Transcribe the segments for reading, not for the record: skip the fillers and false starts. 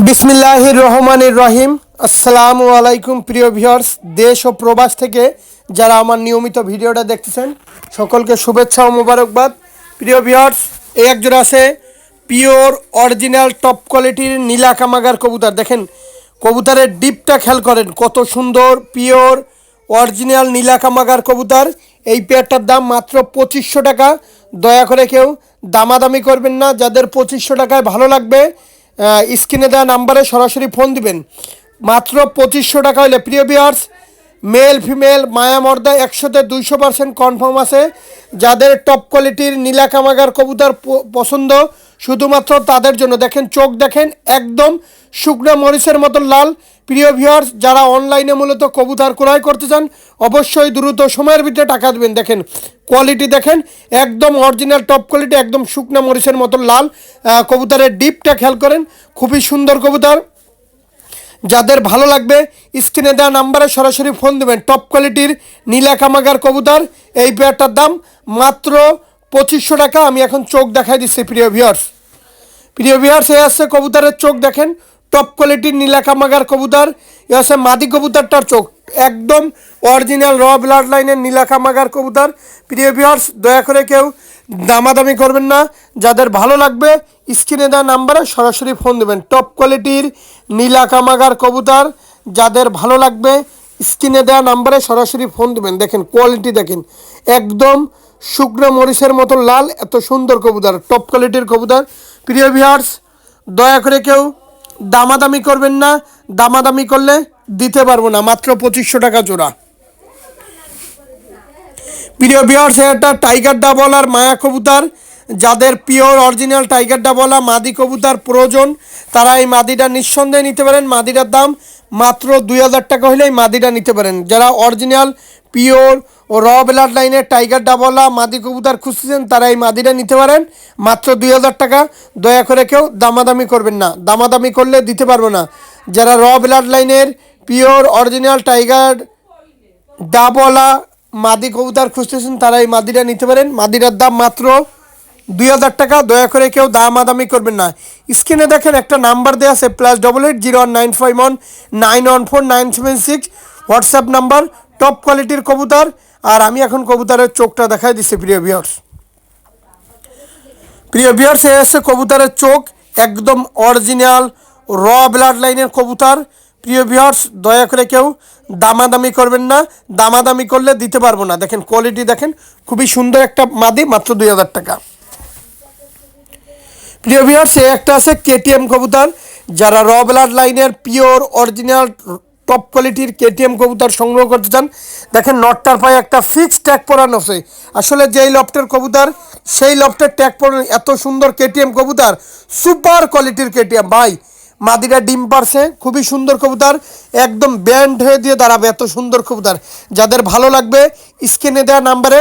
বিসমিল্লাহির রহমানির রহিম। আসসালামু আলাইকুম প্রিয় ভিউয়ার্স, দেশ ও প্রবাস থেকে যারা আমার নিয়মিত ভিডিওটা দেখতেছেন সকলকে শুভেচ্ছা ও মোবারকবাদ। প্রিয় ভিউয়ার্স, এই একজোড়া আছে পিওর অরিজিনাল টপ কোয়ালিটির নীলা কামাগার কবুতর। দেখেন কবুতরের ডিপটা খেয়াল করেন, কত সুন্দর পিওর অরিজিনাল নীলা কামাগার কবুতর। এই পেয়ারটার দাম মাত্র 2500 টাকা। দয়া করে কেউ দামাদামি করবেন না। যাদের 2500 টাকায় ভালো লাগবে স্ক্রিনে দেওয়া নাম্বারে সরাসরি ফোন দিবেন। মাত্র 2500 টাকা হলে প্রিয় ভিউয়ার্স, মেল ফিমেল মায়া মর্দা 100তে 200% কনফার্ম আছে। যাদের টপ কোয়ালিটির নীলা কামাগার কবুতর পছন্দ শুধুমাত্র তাদের জন্য। দেখেন চোখ দেখেন, একদম শুকনো মরিচের মতো লাল। প্রিয় ভিউয়ার্স, যারা অনলাইনে মূলত কবুতর ক্রয় করতে চান অবশ্যই দ্রুত সময়ের ভিতরে টাকা দেবেন। দেখেন কোয়ালিটি দেখেন, একদম অরিজিনাল টপ কোয়ালিটি, একদম শুকনো মরিচের মতো লাল। কবুতরের ডিপটা খেয়াল করেন, খুবই সুন্দর কবুতর। যাদের ভালো লাগবে স্ক্রিনে দেওয়া নাম্বারে সরাসরি ফোন দেবেন। টপ কোয়ালিটির নীলা কামাগার কবুতর, এই পেয়ারটার দাম মাত্র 2500 টাকা। আমি এখন চোখ দেখাই দিচ্ছি প্রিয় ভিউয়ার্স। এই হচ্ছে কবুতরের চোখ দেখেন, টপ কোয়ালিটির নীলা কামাগার কবুতর। এ হচ্ছে মাদি কবুতরটার চোখ, একদম অরিজিনাল র ব্লাড লাইনের নীলা কামাগার কবুতর। প্রিয় ভিউয়ার্স, দয়া করে কেউ দামাদামি করবেন না। যাদের ভালো লাগবে স্ক্রিনে দেওয়া নাম্বারে সরাসরি ফোন দেবেন। টপ কোয়ালিটির নীলা কামাগার কবুতর, যাদের ভালো লাগবে স্ক্রিনে দেওয়া নাম্বারে সরাসরি ফোন দেবেন। দেখেন কোয়ালিটি দেখেন, একদম শুকনো মরিচের মতো লাল, এত সুন্দর কবুতর, টপ কোয়ালিটির কবুতর। প্রিয় ভিউয়ার্স, দয়া করে কেউ দামাদামি করবেন না। দামাদামি করলে দিতে পারবো না। মাত্র 2500 টাকা জোড়া। প্রিয় ভিউয়ার্স, এটা টাইগার ডাবল আর মায়া কবুতর। যাদের পিওর অরিজিনাল টাইগার ডাবল আর মাদি কবুতর প্রয়োজন তারা এই মাদিটা নিঃসন্দেহে নিতে পারেন। মাদিটার দাম মাত্র 2000 টাকা হলেই মাদিটা নিতে পারেন। যারা অরিজিনাল পিওর ও র ব্লাড লাইনের টাইগার ডাবলা মাদি কবুতর খুঁজছেন তারা এই মাদিটা নিতে পারেন মাত্র 2000 টাকা। দয়া করে কেউ দামাদামি করবেন না। দামাদামি করলে দিতে পারবো না। যারা র ব্লাড লাইনের পিওর অরিজিনাল টাইগার ডাবলা মাদি কবুতর খুঁজতেছেন তারা এই মাদিটা নিতে পারেন। মাদিটার দাম মাত্র 2000 টাকা। দয়া করে কেউ দামাদামি করবেন না। স্ক্রিনে দেখেন একটা নাম্বার দেওয়া আছে, +88 01951 914976, হোয়াটসঅ্যাপ নাম্বার। টপ কোয়ালিটির কবুতর। আর আমি এখন কবুতরের চোখটা দেখাই দিচ্ছি প্রিয় ভিউয়ার্স। এই হচ্ছে কবুতরের চোখ, একদম অরিজিনাল র ব্লাড লাইনের কবুতর। প্রিয় ভিউয়ার্স, দয়া করে কেউ দামাদামি করবেন না। দামাদামি করলে দিতে পারবো না। দেখেন কোয়ালিটি দেখেন, খুবই সুন্দর একটা মাদি, মাত্র 2000 টাকা। প্রিয় ভিউয়ার্স, একটা আছে কেটিএম কবুতর। যারা র ব্লাড লাইনের পিওর অরিজিনাল টপ কোয়ালিটির কেটিএম কবুতর সংগ্রহ করতে চান, দেখেন নটটার পায়ে একটা ফিক্সড ট্যাগ পরানো আছে। আসলে যেই লফটের কবুতর সেই লফটের ট্যাগ পরানো। এত সুন্দর কেটিএম কবুতর, সুপার কোয়ালিটির কেটিএম ভাই। মাদিরা ডিম পারছে, খুবই সুন্দর কবুতর, একদম ব্যান্ড হয়ে দিয়ে দাঁড়াবে, এত সুন্দর কবুতর। যাদের ভালো লাগবে স্ক্রিনে দেওয়া নাম্বারে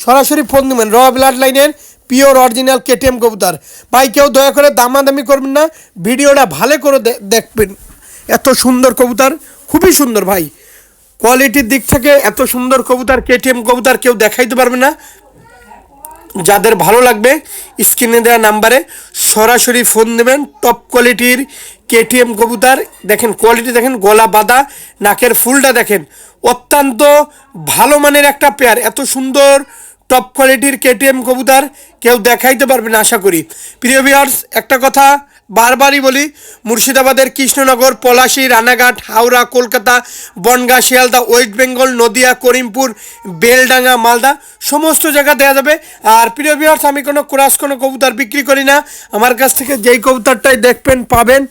সরাসরি ফোন দেবেন। র ব্লাড লাইনের পিওর অরিজিনাল কেটিএম কবুতর ভাই। কেউ দয়া করে দামাদামি করবেন না, ভিডিওটা ভালো করে দেখবেন। এত সুন্দর কবুতর, খুবই সুন্দর ভাই। কোয়ালিটির দিক থেকে এত সুন্দর কবুতর কেটিএম কবুতর কেউ দেখাইতে পারবে না। যাদের ভালো লাগবে স্ক্রিনে দেওয়া নাম্বারে সরাসরি ফোন দেবেন। টপ কোয়ালিটির কেটিএম কবুতর দেখেন, কোয়ালিটি দেখেন, গলা বাঁধা, নাকের ফুলটা দেখেন, অত্যন্ত ভালো মানের একটা পেয়ার। এত সুন্দর টপ কোয়ালিটির কেটিএম কবুতর কেউ দেখাইতে পারবে না আশা করি। প্রিয় ভিউয়ার্স, একটা কথা বারবারই বলি, মুর্শিদাবাদের কৃষ্ণনগর, পলাশী, রানাঘাট, হাওড়া, কলকাতা, বনগাঁ, শিয়ালদা, ওয়েস্ট বেঙ্গল, নদিয়া, করিমপুর, বেলডাঙ্গা, মালদা সমস্ত জায়গা দেওয়া যাবে। আর প্রিয় ভিউয়ার্স, আমি কোনো কবুতর বিক্রি করি না। আমার কাছ থেকে যেই কবুতরটাই দেখবেন পাবেন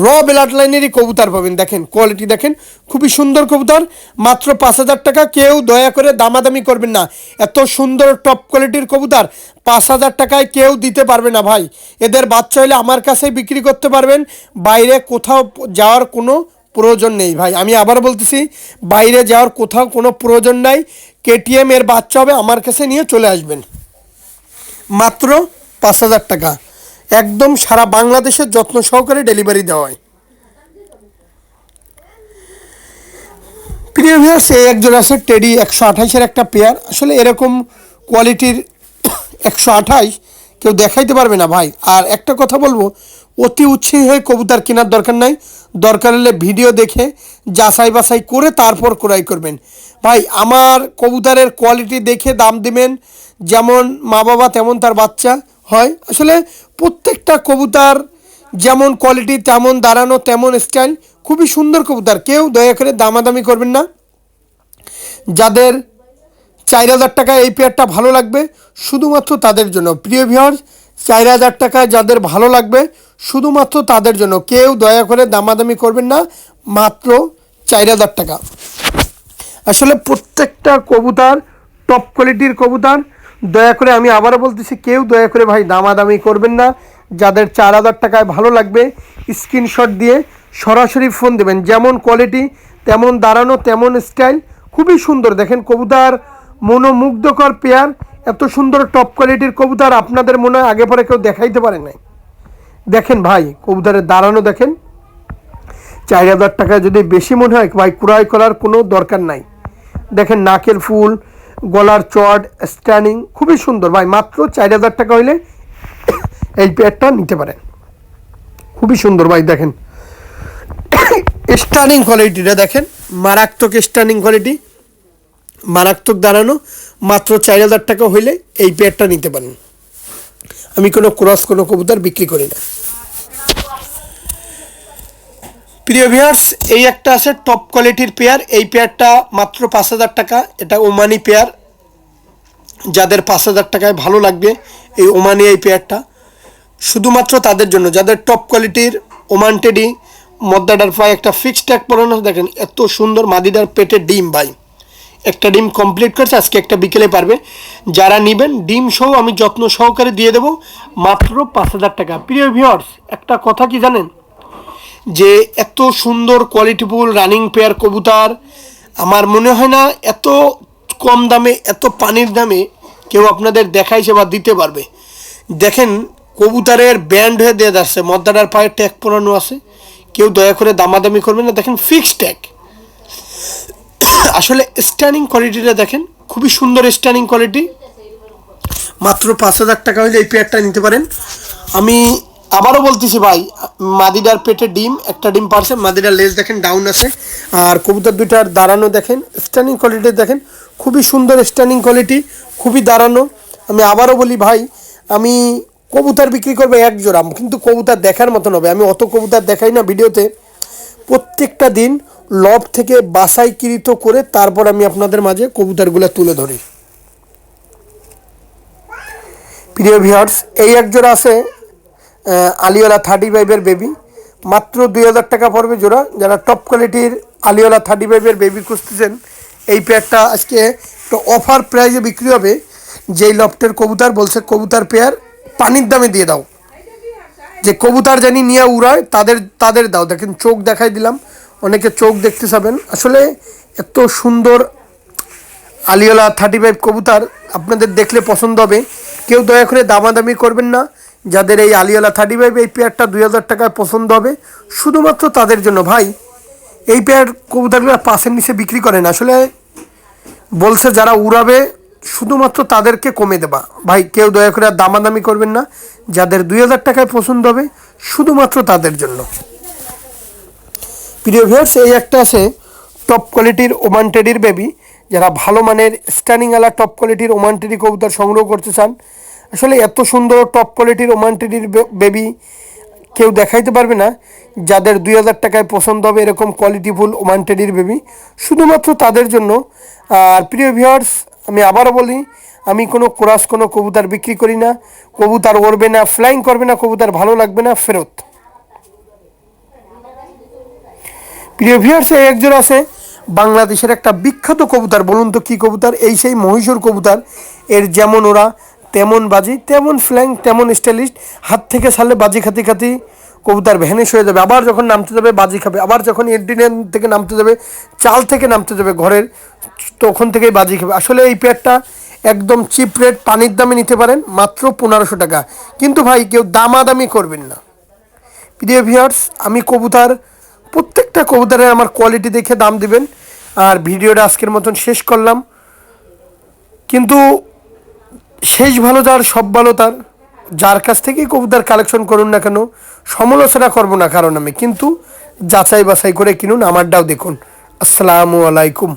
র ব্লাড লাইনেরই কবুতর পাবেন। দেখেন কোয়ালিটি দেখেন, খুবই সুন্দর কবুতর, মাত্র 5000 টাকা। কেউ দয়া করে দামাদামি করবেন না। এত সুন্দর টপ কোয়ালিটির কবুতর 5000 টাকায় কেউ দিতে পারবে না ভাই। এদের বাচ্চা হলে আমার কাছেই বিক্রি করতে পারবেন, বাইরে কোথাও যাওয়ার কোনো প্রয়োজন নেই ভাই। আমি আবার বলতেছি, বাইরে যাওয়ার কোথাও কোনো প্রয়োজন নাই। কেটিএম এর বাচ্চা হবে, আমার কাছে নিয়ে চলে আসবেন। মাত্র 5000 টাকা, একদম সারা বাংলাদেশের যত্ন সহকারে ডেলিভারি দেওয়া হয়। প্রিয় ভিউয়ার্স, এই একজন আছে টেডি 128-এর একটা পেয়ার। আসলে এরকম কোয়ালিটির 128 কেউ দেখাইতে পারবে না ভাই। আর একটা কথা বলবো, অতি উৎসাহী হয়ে কবুতর কেনার দরকার নাই। দরকার হলে ভিডিও দেখে যাচাই বাছাই করে তারপর ক্রয় করবেন। ভাই আমার কবুতরের কোয়ালিটি দেখে দাম দিবেন। যেমন মা বাবা তেমন তার বাচ্চা হয়। আসলে প্রত্যেকটা কবুতর যেমন কোয়ালিটি তেমন দাঁড়ানো তেমন স্টাইল, খুবই সুন্দর কবুতর। কেউ দয়া করে দামাদামি করবেন না। যাদের 4,000 টাকা এই পেয়ারটা ভালো লাগবে শুধুমাত্র তাদের জন্য। প্রিয় ভিউয়ার্স, 4,000 টাকা যাদের ভালো লাগবে শুধুমাত্র তাদের জন্য। কেউ দয়া করে দামাদামি করবেন না, মাত্র 4,000 টাকা। আসলে প্রত্যেকটা কবুতর টপ কোয়ালিটির কবুতর। দয়া করে আমি আবারও বলতেছি, কেউ দয়া করে ভাই দামাদামি করবেন না। যাদের 4,000 টাকায় ভালো লাগবে স্ক্রিনশট দিয়ে সরাসরি ফোন দেবেন। যেমন কোয়ালিটি তেমন দাঁড়ানো তেমন স্টাইল, খুবই সুন্দর। দেখেন কবুতর মনোমুগ্ধকর পেয়ার। এত সুন্দর টপ কোয়ালিটির কবুতর আপনাদের মনে হয় আগে পরে কেউ দেখাইতে পারে নাই। দেখেন ভাই কবুতরের দাঁড়ানো দেখেন। 4,000 টাকা যদি বেশি মনে হয় ভাই ক্রয় করার কোনো দরকার নাই। দেখেন নাকের ফুল, গলার চট, স্ট্যান্ডিং খুবই সুন্দর ভাই। মাত্র 4,000 টাকা হইলে এই পেয়ারটা নিতে পারেন। খুবই সুন্দর ভাই। দেখেন স্ট্যান্ডিং কোয়ালিটিটা দেখেন, মারাত্মক স্ট্যান্ডিং কোয়ালিটি, মারাত্মক দাঁড়ানো। মাত্র 4,000 টাকা হইলে এই পেয়ারটা নিতে পারেন। আমি কোনো ক্রস কোনো কবুতর বিক্রি করি না। প্রিয় ভিউয়ার্স, এই একটা আছে টপ কোয়ালিটির পেয়ার। এই পেয়ারটা মাত্র 5,000 টাকা। এটা ওমানি পেয়ার। যাদের 5,000 টাকায় ভালো লাগবে এই ওমানি এই পেয়ারটা শুধুমাত্র তাদের জন্য। যাদের টপ কোয়ালিটির ওমান টেডি, মদ্দাটার পায়ে একটা ফিক্সড ট্যাগ পরানো। দেখেন এত সুন্দর মাদিটার পেটে ডিম ভাই, একটা ডিম কমপ্লিট করছে, আজকে একটা বিকেলে পারবে। যারা নেবেন ডিম সহ আমি যত্ন সহকারে দিয়ে দেবো মাত্র 5,000 টাকা। প্রিয় ভিউয়ার্স, একটা কথা কি জানেন, যে এত সুন্দর কোয়ালিটিফুল রানিং পেয়ার কবুতর আমার মনে হয় না এত কম দামে এত পানির দামে কেউ আপনাদের দেখাইছে বা দিতে পারবে। দেখেন কবুতরের ব্যান্ড হয়ে দিয়ে যাচ্ছে, মদ্দাটার পায়ে ট্যাগ পরানো আছে। কেউ দয়া করে দামাদামি করবেন না। দেখেন ফিক্সড ট্যাগ। আসলে স্ট্যান্ডিং কোয়ালিটিটা দেখেন, খুবই সুন্দর স্ট্যান্ডিং কোয়ালিটি। মাত্র 5,000 টাকা হলে এই পেয়ারটা নিতে পারেন। আমি আবারও বলতেছি ভাই, মাদিটার পেটে ডিম, একটা ডিম পারছে। মাদিটার লেজ দেখেন ডাউন আছে। আর কবুতর দুইটার দাঁড়ানো দেখেন, স্ট্যান্ডিং কোয়ালিটি দেখেন, খুবই সুন্দর স্ট্যান্ডিং কোয়ালিটি, খুবই দাঁড়ানো। আমি আবারও বলি ভাই, আমি কবুতর বিক্রি করবো এক জোড়া, কিন্তু কবুতর দেখার মতন হবে। আমি অত কবুতর দেখাই না ভিডিওতে। প্রত্যেকটা দিন লব থেকে বাছাইকৃত করে তারপর আমি আপনাদের মাঝে কবুতরগুলো তুলে ধরি। প্রিয় ভিউয়ার্স, এই এক জোড়া আছে আলিওলা 35-এর বেবি। মাত্র 2,000 টাকা পড়বে জোড়া। যারা টপ কোয়ালিটির আলিওলা 35-এর বেবি খুঁজতেছেন, এই পেয়ারটা আজকে একটা অফার প্রাইজে বিক্রি হবে। যেই লফটের কবুতর বলছে কবুতর পেয়ার পানির দামে দিয়ে দাও, যে কবুতর জানি নিয়ে উড়ায় তাদের তাদের দাও। দেখেন চোখ দেখাই দিলাম, অনেকে চোখ দেখতে চাবেন। আসলে এত সুন্দর আলিওলা 35 কবুতর আপনাদের দেখলে পছন্দ হবে। কেউ দয়া করে দামাদামি করবেন না। যাদের এই আলিওলা 35 এই পেয়ারটা 2,000 টাকায় পছন্দ হবে শুধুমাত্র তাদের জন্য। ভাই এই পেয়ার কবুতরগুলো 5-এর নিচে বিক্রি করেন। আসলে বলছে যারা উড়াবে শুধুমাত্র তাদেরকে কমে দেবা। ভাই কেউ দয়া করে দামাদামি করবেন না। যাদের 2,000 টাকায় পছন্দ হবে শুধুমাত্র তাদের জন্য। প্রিয় ভিউয়ার্স, এই একটা আছে টপ কোয়ালিটির ওমান টেডির বেবি। যারা ভালো মানের স্ট্যান্ডিংওয়ালা টপ কোয়ালিটির ওমান টেডি কবুতর সংগ্রহ করতে চান, আসলে এত সুন্দর টপ কোয়ালিটির ওমান টেডির বেবি কেউ দেখাইতে পারবে না। যাদের 2,000 টাকায় পছন্দ হবে এরকম কোয়ালিটিফুল ওমান টেডির বেবি শুধুমাত্র তাদের জন্য। আর প্রিয় ভিউয়ার্স, আমি আবারও বলি, আমি কোনো ক্রস কোনো কবুতর বিক্রি করি না। কবুতর উড়বে না, ফ্লাইং করবে না, কবুতর ভালো লাগবে না, ফেরত। প্রিয় ভিউয়ার্স, এই একজন আছে বাংলাদেশের একটা বিখ্যাত কবুতর। বলুন তো কী কবুতর? এই সেই মহীশূর কবুতর। এর যেমন ওরা তেমন বাজি, তেমন ফ্ল্যাং, তেমন স্টাইলিস্ট। হাত থেকে ছাড়লে বাজি খাতি খাতি কবুতর ভ্যানিশ হয়ে যাবে। আবার যখন নামতে যাবে বাজি খাবে। আবার যখন এডিনেন থেকে নামতে যাবে, চাল থেকে নামতে যাবে ঘরের, তখন থেকেই বাজি খাবে। আসলে এই পেয়ারটা একদম চিপ রেট, পানির দামে নিতে পারেন মাত্র 1,500 টাকা। কিন্তু ভাই কেউ দামাদামি করবেন না। প্রিয় ভিউয়ার্স, আমি কবুতর প্রত্যেকটা কবুতরের আমার কোয়ালিটি দেখে দাম দিবেন। আর ভিডিওটা আজকের মতন শেষ করলাম। কিন্তু শেষ ভালো যার, সব ভালো তার। যার কাছ থেকেই কবুতর কালেকশন করুন না কেন, সমালোচনা করব না কারণ আমি, কিন্তু যাচাই বাছাই করে কিনুন, আমারটাও দেখুন। আসসালামু আলাইকুম।